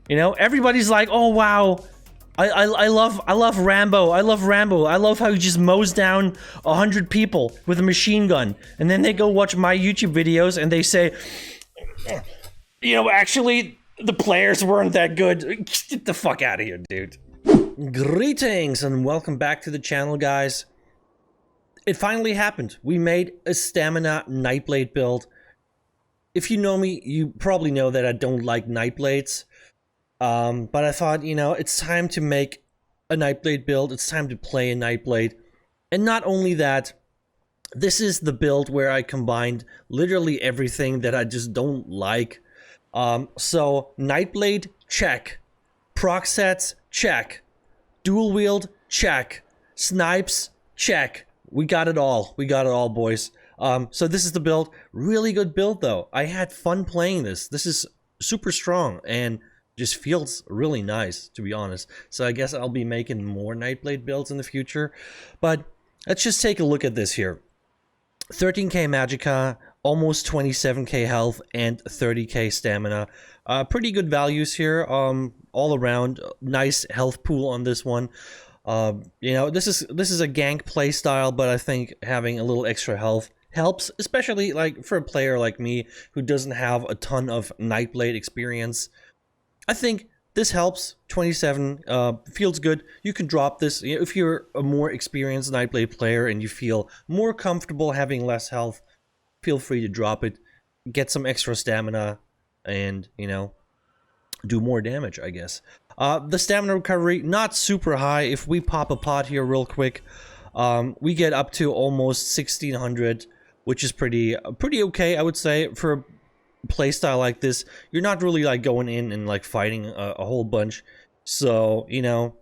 You know, everybody's like, oh wow, I love Rambo. I love Rambo. I love how he just mows down 100 people with a machine gun. And then they go watch my YouTube videos and they say, you know, actually, the players weren't that good. Get the fuck out of here, dude. Greetings and welcome back to the channel, guys. It finally happened. We made a stamina Nightblade build. If you know me, you probably know that I don't like Nightblades. But I thought, you know, it's time to make a Nightblade build. It's time to play a Nightblade. And not only that, this is the build where I combined literally everything that I just don't like. So Nightblade, check. Proc sets, check. Dual wield, check. Snipes, check. We got it all. We got it all, boys. So this is the build. Really good build, though. I had fun playing this. This is super strong and just feels really nice, to be honest. So I guess I'll be making more Nightblade builds in the future. But let's just take a look at this here. 13k magicka, almost 27k health, and 30k stamina. Pretty good values here. All around, nice health pool on this one. You know, this is a gank play style, but I think having a little extra health helps, especially like for a player like me who doesn't have a ton of Nightblade experience. I think this helps. 27 feels good. You can drop this if you're a more experienced Nightblade player and you feel more comfortable having less health. Feel free to drop it, get some extra stamina, and you know, do more damage, I guess. The stamina recovery, not super high. If we pop a pot here real quick, we get up to almost 1600, which is pretty okay, I would say, for a playstyle like this. You're not really like going in and like fighting a whole bunch. So, you know,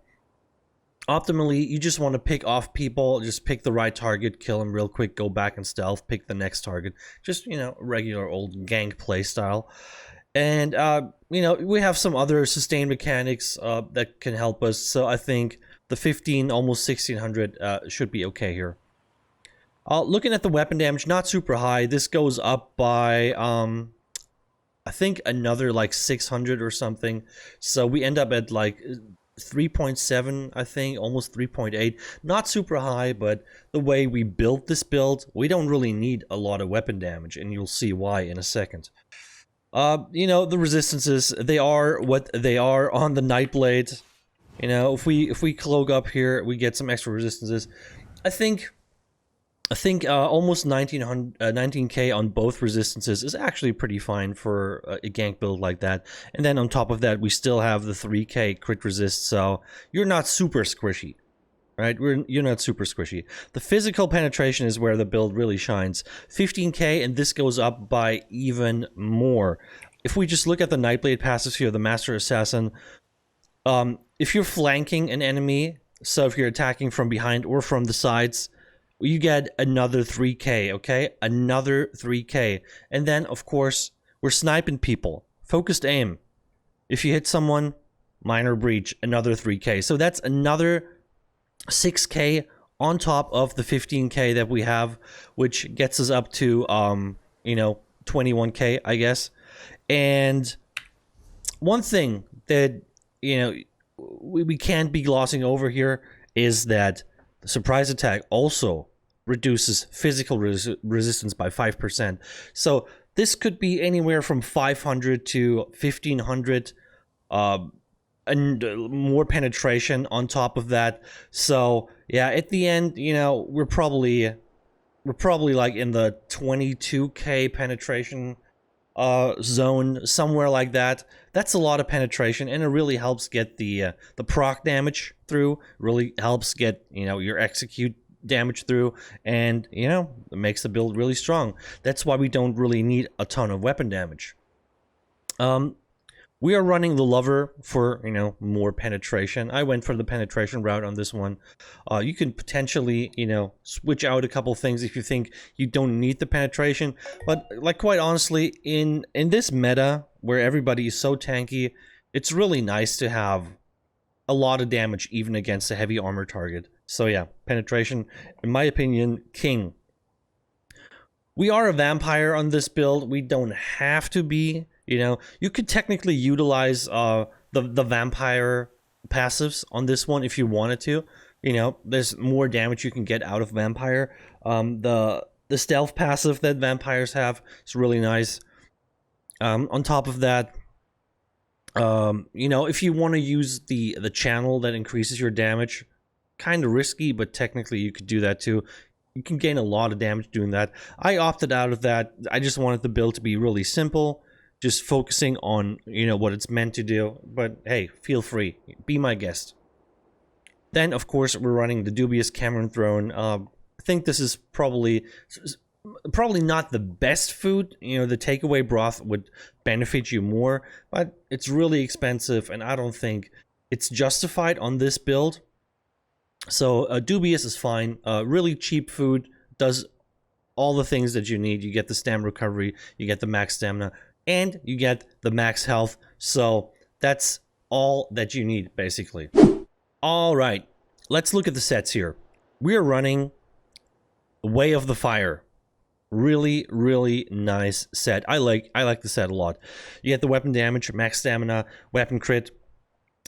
optimally, you just want to pick off people, just pick the right target, kill them real quick, go back and stealth, pick the next target. Just, you know, regular old gank playstyle. And, you know, we have some other sustain mechanics that can help us. So I think the 15, almost 1600 should be okay here. Looking at the weapon damage, not super high. This goes up by, I think, another like 600 or something. So we end up at like 3.7, I think, almost 3.8. Not super high, but the way we built this build, we don't really need a lot of weapon damage, and you'll see why in a second. You know, the resistances, they are what they are on the Nightblade. You know, if we cloak up here, we get some extra resistances. I think almost 19k on both resistances is actually pretty fine for a gank build like that. And then on top of that, we still have the 3k crit resist, so you're not super squishy. Right, you're not super squishy. The physical penetration is where the build really shines. 15k, and this goes up by even more. If we just look at the Nightblade passives here, the Master Assassin, if you're flanking an enemy, so if you're attacking from behind or from the sides, you get another 3k, okay? Another 3k. And then, of course, we're sniping people. Focused aim. If you hit someone, minor breach, another 3k. So that's another 6k on top of the 15k that we have, which gets us up to you know, 21k, I guess. And one thing that, you know, we can't be glossing over here is that the surprise attack also reduces physical resistance by 5%. So this could be anywhere from 500 to 1500 and more penetration on top of that. So yeah, at the end, you know, we're probably like in the 22k penetration zone, somewhere like that. That's a lot of penetration, and it really helps get the proc damage through. Really helps get, you know, your execute damage through, and you know, it makes the build really strong. That's why we don't really need a ton of weapon damage. We are running the Lover for, you know, more penetration. I went for the penetration route on this one. You can potentially, you know, switch out a couple things if you think you don't need the penetration. But, like, quite honestly, in this meta, where everybody is so tanky, it's really nice to have a lot of damage even against a heavy armor target. So yeah, penetration, in my opinion, king. We are a vampire on this build. We don't have to be. You know, you could technically utilize the vampire passives on this one if you wanted to. You know, there's more damage you can get out of vampire. The stealth passive that vampires have is really nice. On top of that, you know, if you want to use the channel that increases your damage, kind of risky, but technically you could do that too. You can gain a lot of damage doing that. I opted out of that. I just wanted the build to be really simple, just focusing on, you know, what it's meant to do. But hey, feel free, be my guest. Then, of course, we're running the dubious Cameron Throne. I think this is probably not the best food. You know, the takeaway broth would benefit you more, but it's really expensive, and I don't think it's justified on this build. So dubious is fine. Really cheap food, does all the things that you need. You get the stamina recovery, you get the max stamina, and you get the max health. So that's all that you need, basically. All right, let's look at the sets here. We are running Way of the Fire. Really, really nice set. I like the set a lot. You get the weapon damage, max stamina, weapon crit,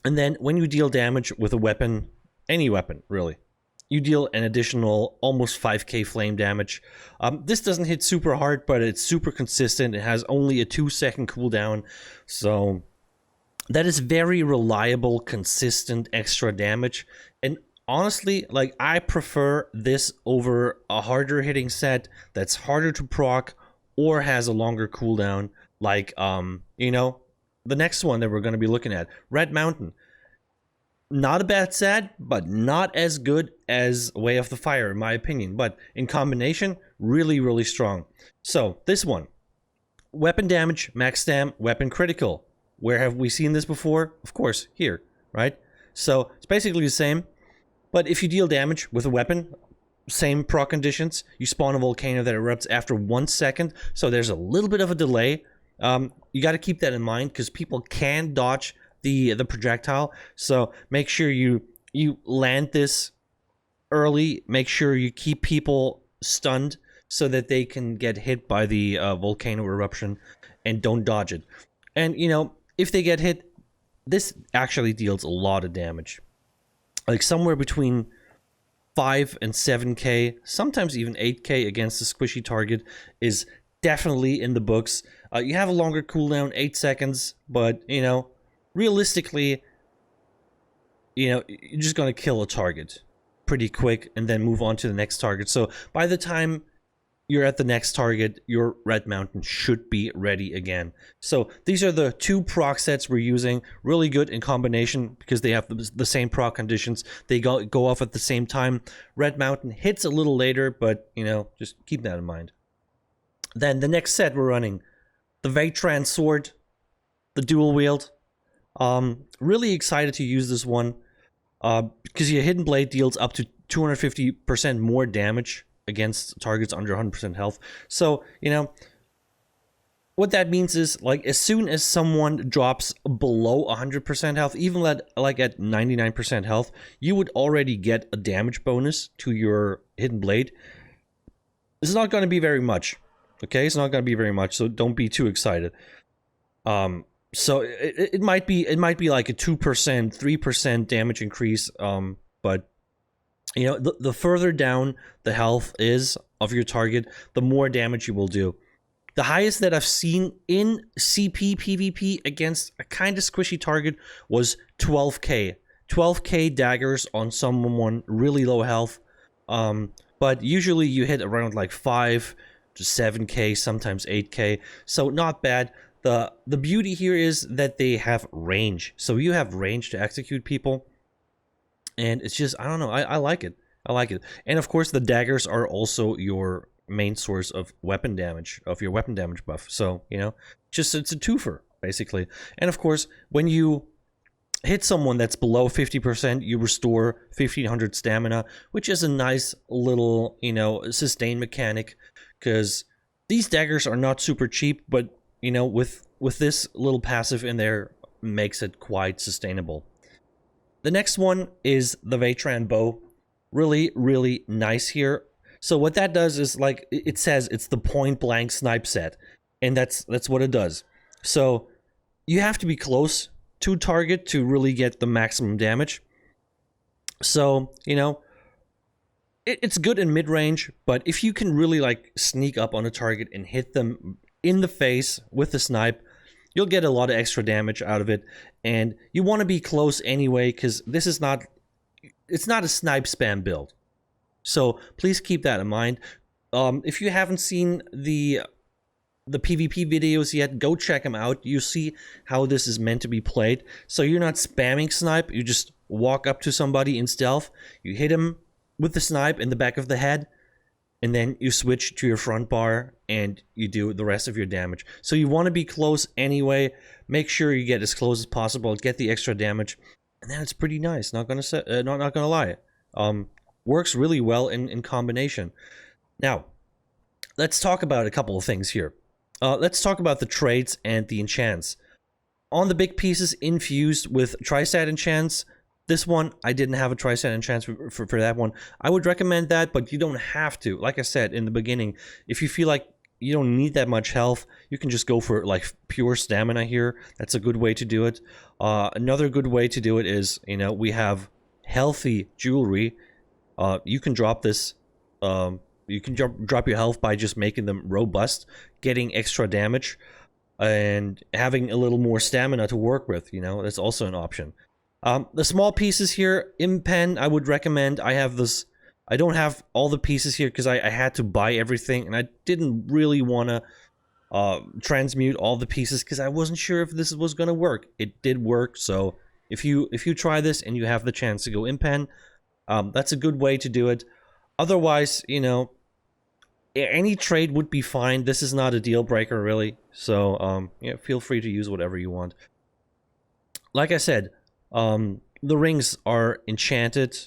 and then when you deal damage with a weapon, any weapon really, you deal an additional almost 5k flame damage. This doesn't hit super hard, but it's super consistent. It has only a 2-second cooldown, so that is very reliable, consistent extra damage. And honestly, like, I prefer this over a harder hitting set that's harder to proc or has a longer cooldown, like you know, the next one that we're going to be looking at, Red Mountain. Not a bad set, but not as good as Way of the Fire, in my opinion. But in combination, really, really strong. So this one, weapon damage, max stam, weapon critical. Where have we seen this before? Of course, here, right? So it's basically the same. But if you deal damage with a weapon, same proc conditions, you spawn a volcano that erupts after 1 second, so there's a little bit of a delay. You got to keep that in mind, because people can dodge the projectile, so make sure you land this early. Make sure you keep people stunned so that they can get hit by the volcano eruption, and don't dodge it. And, you know, if they get hit, this actually deals a lot of damage. Like somewhere between 5 and 7k, sometimes even 8k against a squishy target is definitely in the books. You have a longer cooldown, 8 seconds, but, you know, realistically, you know, you're just going to kill a target pretty quick and then move on to the next target. So by the time you're at the next target, your Red Mountain should be ready again. So these are the two proc sets we're using. Really good in combination because they have the same proc conditions. They go off at the same time. Red Mountain hits a little later, but, you know, just keep that in mind. Then the next set we're running, the Vatran Sword, the dual wield. Really excited to use this one because your Hidden Blade deals up to 250% more damage against targets under 100% health. So, you know, what that means is, like, as soon as someone drops below 100% health, even at 99% health, you would already get a damage bonus to your Hidden Blade. It's not going to be very much, okay? It's not going to be very much, so don't be too excited. So it might be like a 2%, 3% damage increase, but you know, the further down the health is of your target, the more damage you will do. The highest that I've seen in CP PvP against a kind of squishy target was 12k. 12k daggers on someone really low health. But usually you hit around like 5 to 7k, sometimes 8k. So not bad. The beauty here is that they have range. So you have range to execute people. And it's just, I don't know, I like it. I like it. And of course, the daggers are also your main source of weapon damage, of your weapon damage buff. So, you know, just it's a twofer, basically. And of course, when you hit someone that's below 50%, you restore 1500 stamina, which is a nice little, you know, sustain mechanic. Because these daggers are not super cheap, but, you know, with this little passive in there, makes it quite sustainable. The next one is the Vatran Bow. Really, really nice here. So what that does is, like it says, it's the point blank snipe set. And that's what it does. So you have to be close to target to really get the maximum damage. So, you know, it's good in mid-range, but if you can really like sneak up on a target and hit them in the face with the snipe, you'll get a lot of extra damage out of it. And you want to be close anyway, because this is not, it's not a snipe spam build. So please keep that in mind. If you haven't seen the PvP videos yet, go check them out. You see how this is meant to be played. So you're not spamming snipe, you just walk up to somebody in stealth, you hit him with the snipe in the back of the head, and then you switch to your front bar and you do the rest of your damage. So you want to be close anyway. Make sure you get as close as possible, get the extra damage, and then it's pretty nice. Not gonna lie. Works really well in combination. Now, let's talk about a couple of things here. Let's talk about the traits and the enchants. On the big pieces infused with Tristat enchants, this one, I didn't have a Tristat enchant for that one. I would recommend that, but you don't have to. Like I said in the beginning, if you feel like you don't need that much health, you can just go for like pure stamina here. That's a good way to do it. Another good way to do it is, you know, we have healthy jewelry. You can drop this, you can drop your health by just making them robust, getting extra damage, and having a little more stamina to work with, you know, that's also an option. The small pieces here, Impen, I would recommend. I have this, I don't have all the pieces here because I had to buy everything, and I didn't really want to transmute all the pieces because I wasn't sure if this was going to work. It did work, so if you try this and you have the chance to go Impen, that's a good way to do it. Otherwise, you know, any trade would be fine. This is not a deal breaker, really. So, yeah, feel free to use whatever you want. Like I said, the rings are enchanted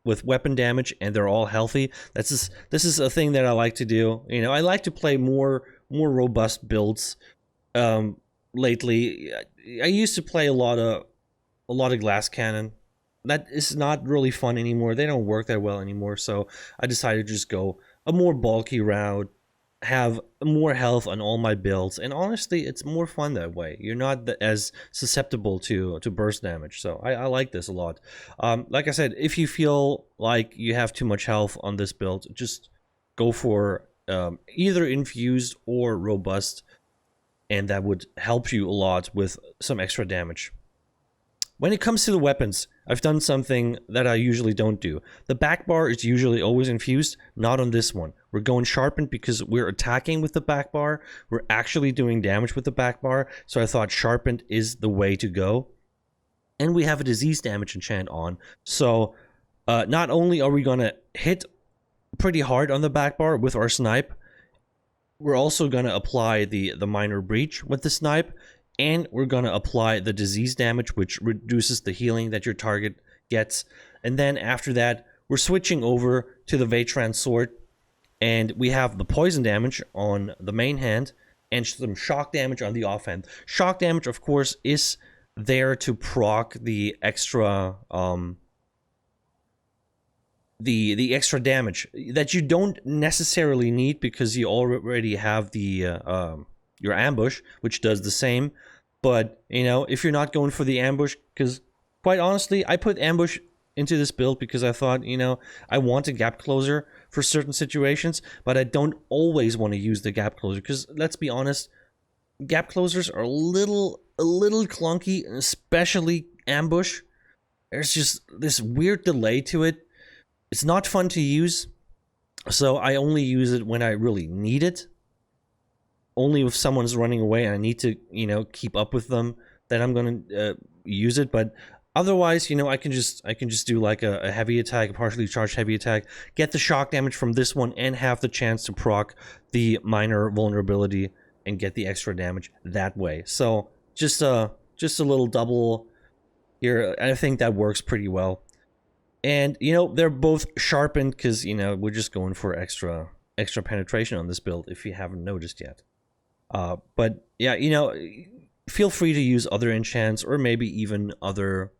with weapon damage, and they're all healthy. This is a thing that I like to do. You know, I like to play more robust builds. Lately, I used to play a lot of glass cannon. That is not really fun anymore. They don't work that well anymore. So I decided to just go a more bulky route, have more health on all my builds, and honestly, it's more fun that way. You're not as susceptible to burst damage, so I like this a lot. Like I said, if you feel like you have too much health on this build, just go for either infused or robust, and that would help you a lot with some extra damage. When it comes to the weapons, I've done something that I usually don't do. The back bar is usually always infused, not on this one. We're going sharpened because we're attacking with the back bar. We're actually doing damage with the back bar, so I thought sharpened is the way to go. And we have a disease damage enchant on, so not only are we going to hit pretty hard on the back bar with our snipe, we're also going to apply the minor breach with the snipe, and we're going to apply the disease damage, which reduces the healing that your target gets. And then after that, we're switching over to the Vatran sword, and we have the poison damage on the main hand and some shock damage on the offhand. Shock damage, of course, is there to proc the extra the extra damage that you don't necessarily need because you already have the your ambush, which does the same. But, you know, if you're not going for the ambush, because quite honestly, I put ambush into this build because I thought, you know, I want a gap closer for certain situations, but I don't always want to use the gap closer because, let's be honest, gap closers are a little clunky, especially ambush. There's just this weird delay to it. It's not fun to use, so I only use it when I really need it. Only if someone's running away and I need to, you know, keep up with them, then I'm gonna use it. But otherwise, you know, I can just do like a heavy attack, a partially charged heavy attack, get the shock damage from this one, and have the chance to proc the minor vulnerability and get the extra damage that way. So just a little double here. I think that works pretty well. And you know, they're both sharpened because, you know, we're just going for extra penetration on this build if you haven't noticed yet. But yeah, you know, feel free to use other enchants or maybe even other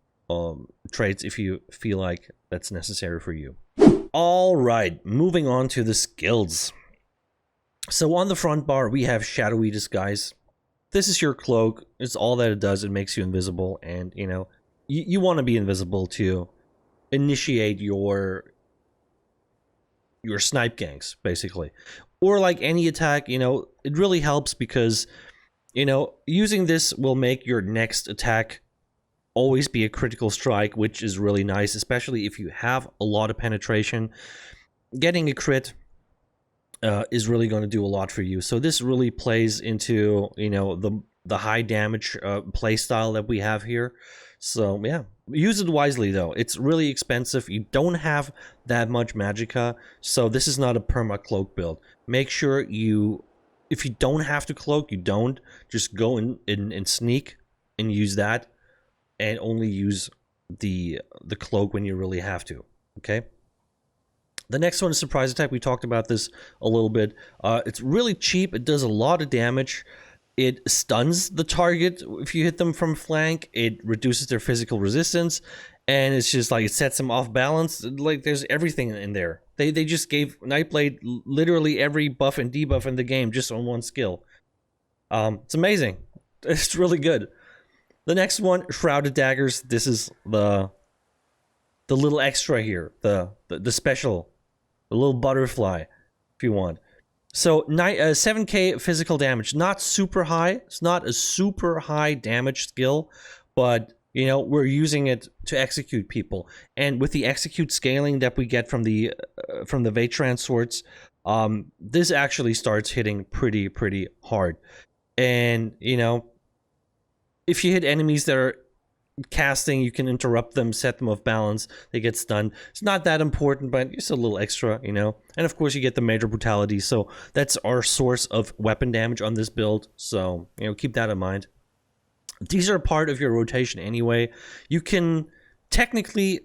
traits if you feel like that's necessary for you. All right, moving on to the skills. So on the front bar, we have Shadowy Disguise. this is your cloak. It's all that it does. It makes you invisible, and you know, you want to be invisible to initiate your snipe ganks, basically, or like any attack. You know, it really helps because, you know, using this will make your next attack always be a critical strike, which is really nice, especially if you have a lot of penetration. Getting a crit is really going to do a lot for you. So this really plays into, you know, the high damage play style that we have here. So yeah, use it wisely though. It's really expensive. You don't have that much magicka, so this is not a perma cloak build. Make sure you, if you don't have to cloak, you don't. Just go in and sneak and use that, and only use the cloak when you really have to. Okay. The next one is surprise attack. We talked about this a little bit. It's really cheap. It does a lot of damage. It stuns the target if you hit them from flank. It reduces their physical resistance, and it's just like it sets them off balance. Like there's everything in there. They just gave Nightblade literally every buff and debuff in the game just on one skill. It's amazing. It's really good. The next one, Shrouded Daggers. This is the little extra here, the special, the little butterfly, if you want. So 7k physical damage, not super high. It's not a super high damage skill, but you know, we're using it to execute people. And with the execute scaling that we get from the Vatran swords, this actually starts hitting pretty hard. And you know, if you hit enemies that are casting, you can interrupt them, set them off balance, they get stunned. It's not that important, but it's a little extra, you know. And of course you get the major brutality, so that's our source of weapon damage on this build, so you know, keep that in mind. These are part of your rotation anyway. You can technically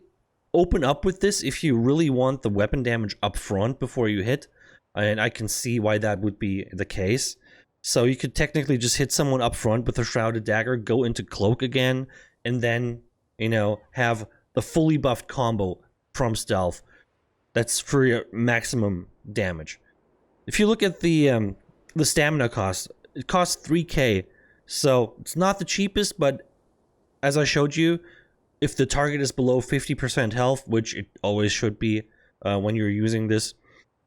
open up with this if you really want the weapon damage up front before you hit, and I can see why that would be the case. So you could technically just hit someone up front with a Shrouded Dagger, go into cloak again, and then, you know, have the fully buffed combo from stealth. That's for your maximum damage. If you look at the stamina cost, it costs 3k. So it's not the cheapest, but as I showed you, if the target is below 50% health, which it always should be when you're using this,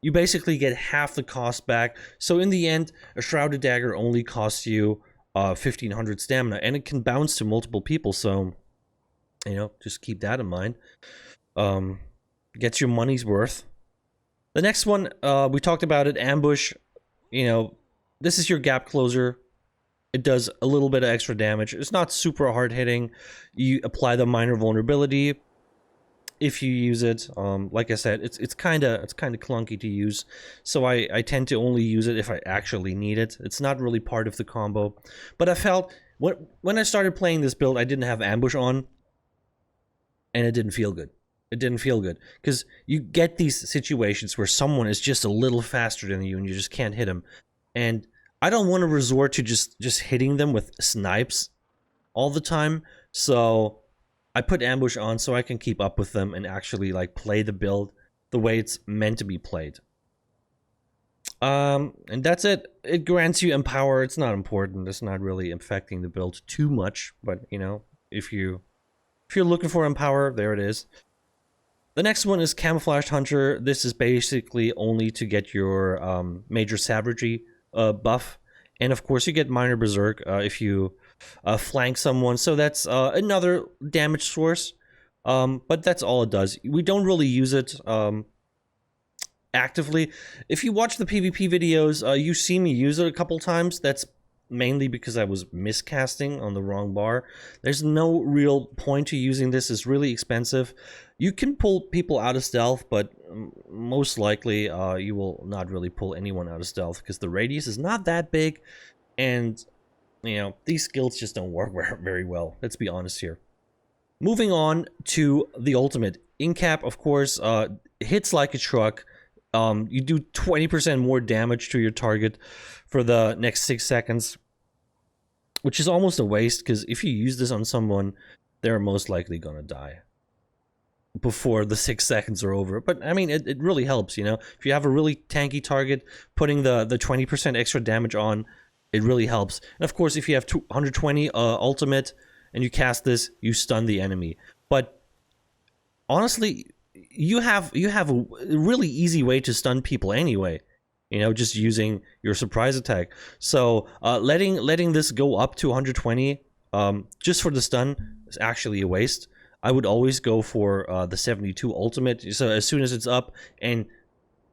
you basically get half the cost back. So in the end, a Shrouded Dagger only costs you 1500 stamina, and it can bounce to multiple people, so you know, just keep that in mind. Gets your money's worth. The next one, we talked about it, ambush. You know, this is your gap closer. It does a little bit of extra damage. It's not super hard hitting. You apply the minor vulnerability if you use it. Like I said, it's kind of clunky to use, so I tend to only use it if I actually need it. It's not really part of the combo, but I felt when I started playing this build, I didn't have ambush on, and it didn't feel good. It didn't feel good because you get these situations where someone is just a little faster than you and you just can't hit them, and I don't want to resort to just hitting them with snipes all the time. So I put ambush on so I can keep up with them and actually like play the build the way it's meant to be played. And that's it. It grants you empower. It's not important. It's not really affecting the build too much, but you know, if you're looking for empower, there it is. The next one is Camouflaged Hunter. This is basically only to get your major savagery buff, and of course you get minor berserk if you flank someone, so that's another damage source, but that's all it does. We don't really use it actively. If you watch the PvP videos, you see me use it a couple times. That's mainly because I was miscasting on the wrong bar. There's no real point to using this. It's really expensive. You can pull people out of stealth, but most likely you will not really pull anyone out of stealth because the radius is not that big, and you know, these skills just don't work very well. Let's be honest here. Moving on to the ultimate. Incap, of course, hits like a truck. You do 20% more damage to your target for the next 6 seconds, which is almost a waste because if you use this on someone, they're most likely gonna die before the 6 seconds are over. But I mean, it really helps, you know. If you have a really tanky target, putting the 20% extra damage on It really helps. And of course, if you have 220 ultimate and you cast this, you stun the enemy. But honestly, you have a really easy way to stun people anyway. You know, just using your surprise attack. So letting this go up to 120 just for the stun is actually a waste. I would always go for the 72 ultimate. So as soon as it's up and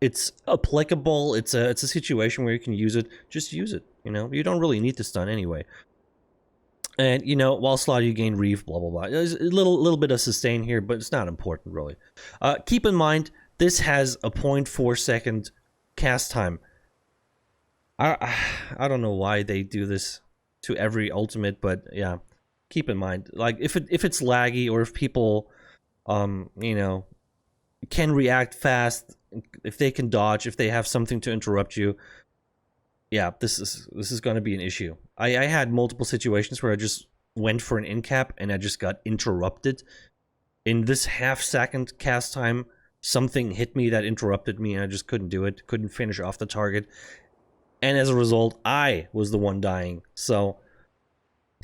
it's applicable, it's a situation where you can use it, just use it. You know, you don't really need to stun anyway. And, you know, while slot you gain Reef, blah, blah, blah. There's a little bit of sustain here, but it's not important, really. Keep in mind, this has a 0.4 second cast time. I don't know why they do this to every ultimate, but yeah, keep in mind. Like, if it's laggy or if people, you know, can react fast, if they can dodge, if they have something to interrupt you, yeah, this is going to be an issue. I had multiple situations where I just went for an in cap and I just got interrupted. In this half-second cast time, something hit me that interrupted me and I just couldn't do it, couldn't finish off the target. And as a result, I was the one dying. So,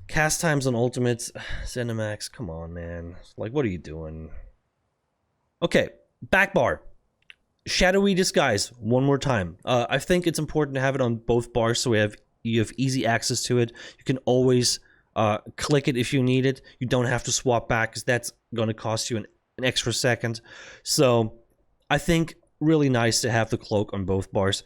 cast times on ultimates, Zenimax, come on, man. Like, what are you doing? Okay, back bar. Shadowy Disguise, one more time. I think it's important to have it on both bars so you have easy access to it. You can always click it if you need it. You don't have to swap back because that's going to cost you an extra second. So I think really nice to have the cloak on both bars.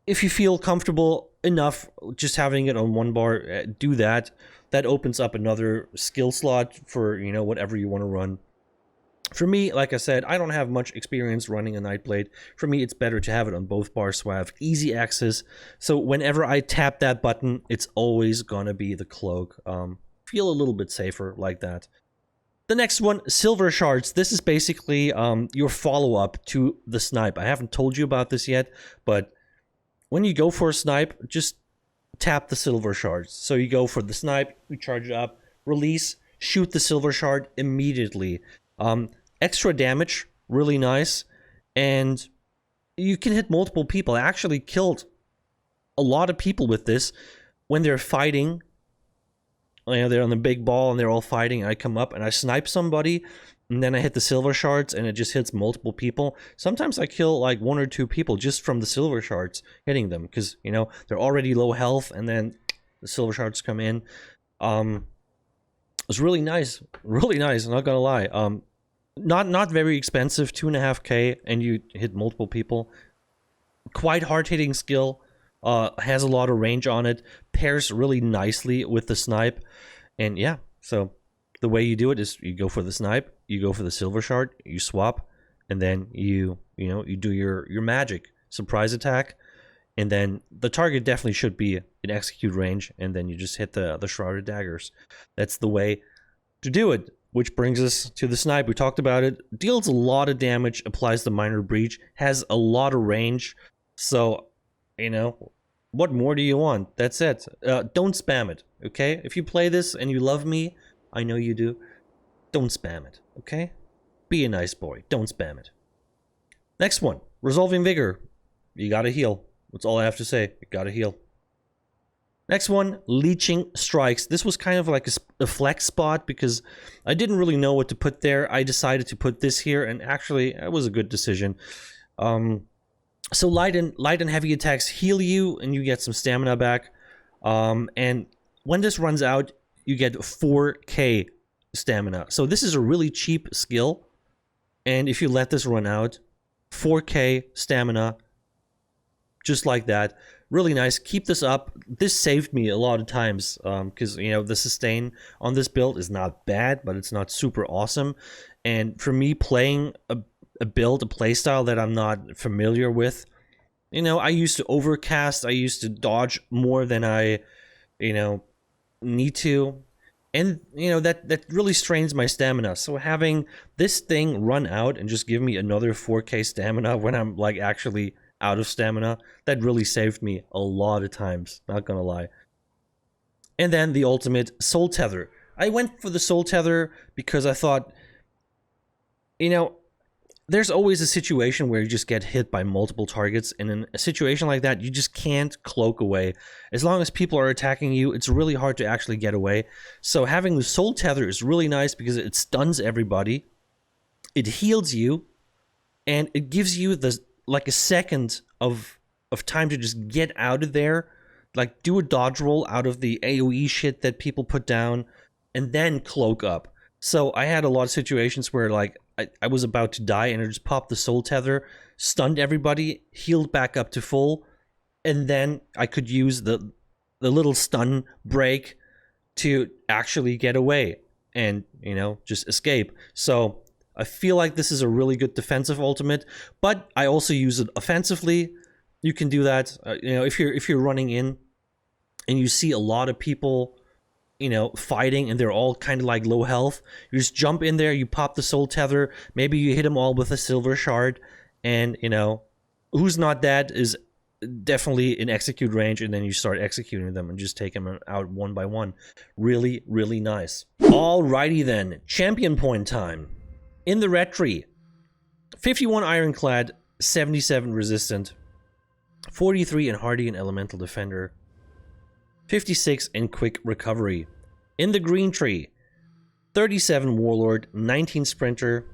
If you feel comfortable enough just having it on one bar, do that. That opens up another skill slot for, you know, whatever you want to run. For me, like I said, I don't have much experience running a Nightblade. For me, it's better to have it on both bars so I have easy access. So whenever I tap that button, it's always gonna be the cloak. Feel a little bit safer like that. The next one, Silver Shards. This is basically your follow-up to the snipe. I haven't told you about this yet, but when you go for a snipe, just tap the Silver Shards. So you go for the snipe, you charge it up, release, shoot the Silver Shard immediately. Extra damage, really nice, and you can hit multiple people. I actually killed a lot of people with this when they're fighting. You know, they're on the big ball and they're all fighting. And I come up and I snipe somebody, and then I hit the Silver Shards, and it just hits multiple people. Sometimes I kill like 1 or 2 people just from the Silver Shards hitting them because, you know, they're already low health, and then the Silver Shards come in. It's really nice, I'm not gonna lie. Not very expensive, 2.5K, and you hit multiple people. Quite hard-hitting skill, has a lot of range on it, pairs really nicely with the snipe, and yeah, so the way you do it is you go for the snipe, you go for the Silver Shard, you swap, and then you do your magic surprise attack, and then the target definitely should be in execute range, and then you just hit the shrouded daggers. That's the way to do it. Which brings us to the snipe. We talked about it. Deals a lot of damage, applies the minor breach, has a lot of range. So, you know, what more do you want? That's it. Don't spam it, okay? If you play this and you love me, I know you do, don't spam it, okay? Be a nice boy. Don't spam it. Next one, Resolving Vigor. You gotta heal. That's all I have to say. You gotta heal. Next one, Leeching Strikes. This was kind of like a flex spot because I didn't really know what to put there. I decided to put this here, and actually, it was a good decision. So light and heavy attacks heal you, and you get some stamina back. And when this runs out, you get 4K stamina. So this is a really cheap skill, and if you let this run out, 4K stamina, just like that. Really nice. Keep this up. This saved me a lot of times because, you know, the sustain on this build is not bad, but it's not super awesome. And for me, playing a build, a playstyle that I'm not familiar with, you know, I used to overcast. I used to dodge more than I, you know, need to. And, you know, that really strains my stamina. So having this thing run out and just give me another 4K stamina when I'm, like, actually out of stamina, that really saved me a lot of times, not gonna lie. And then the ultimate, Soul Tether. I went for the Soul Tether because I thought, you know, there's always a situation where you just get hit by multiple targets, and in a situation like that, you just can't cloak away. As long as people are attacking you, it's really hard to actually get away. So having the soul tether is really nice because it stuns everybody, it heals you, and it gives you the like a second of time to just get out of there, like do a dodge roll out of the AoE shit that people put down, and then cloak up. So I had a lot of situations where like I was about to die and I just popped the soul tether, stunned everybody, healed back up to full, and then I could use the little stun break to actually get away and, you know, just escape. So I feel like this is a really good defensive ultimate, but I also use it offensively. You can do that, you know, if you're running in and you see a lot of people, you know, fighting and they're all kind of like low health. You just jump in there, you pop the soul tether, maybe you hit them all with a silver shard, and, you know, who's not dead is definitely in execute range, and then you start executing them and just take them out one by one. Really, really nice. Alrighty then, champion point time. In the red tree, 51 ironclad, 77 resistant, 43 in hardy and elemental defender, 56 in quick recovery. In the green tree, 37 warlord, 19 sprinter,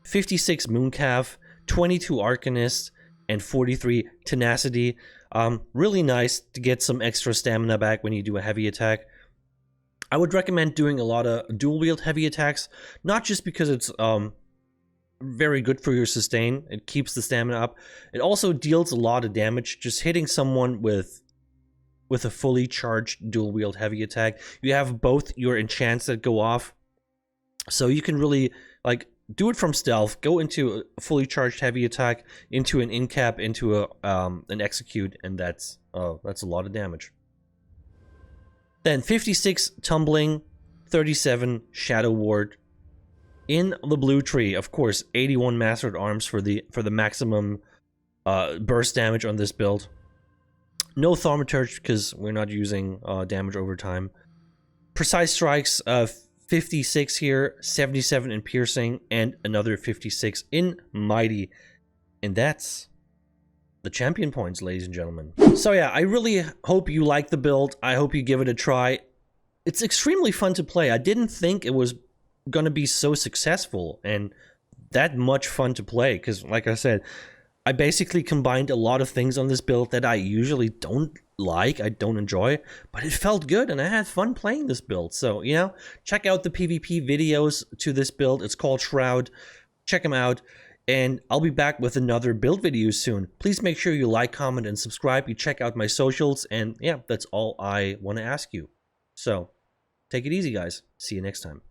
56 mooncalf, 22 arcanist, and 43 tenacity. Really nice to get some extra stamina back when you do a heavy attack. I would recommend doing a lot of dual wield heavy attacks, not just because it's very good for your sustain, it keeps the stamina up, it also deals a lot of damage. Just hitting someone with a fully charged dual wield heavy attack, you have both your enchants that go off, so you can really like do it from stealth, go into a fully charged heavy attack, into an incap, into a an execute, and that's a lot of damage. Then 56 tumbling, 37 shadow ward. In the blue tree, of course, 81 mastered arms for the maximum burst damage on this build. No thaumaturge because we're not using damage over time. Precise strikes, 56 here, 77 in piercing, and another 56 in mighty. And that's the champion points, ladies and gentlemen. So yeah, I really hope you like the build. I hope you give it a try. It's extremely fun to play. I didn't think it was gonna be so successful and that much fun to play, because like I said, I basically combined a lot of things on this build that I usually don't like, I don't enjoy, but it felt good and I had fun playing this build. So, you know, check out the PvP videos to this build. It's called Shroud. Check them out, and I'll be back with another build video soon. Please make sure you like, comment, and subscribe. You check out my socials, and yeah, that's all I want to ask you. So, take it easy, guys. See you next time.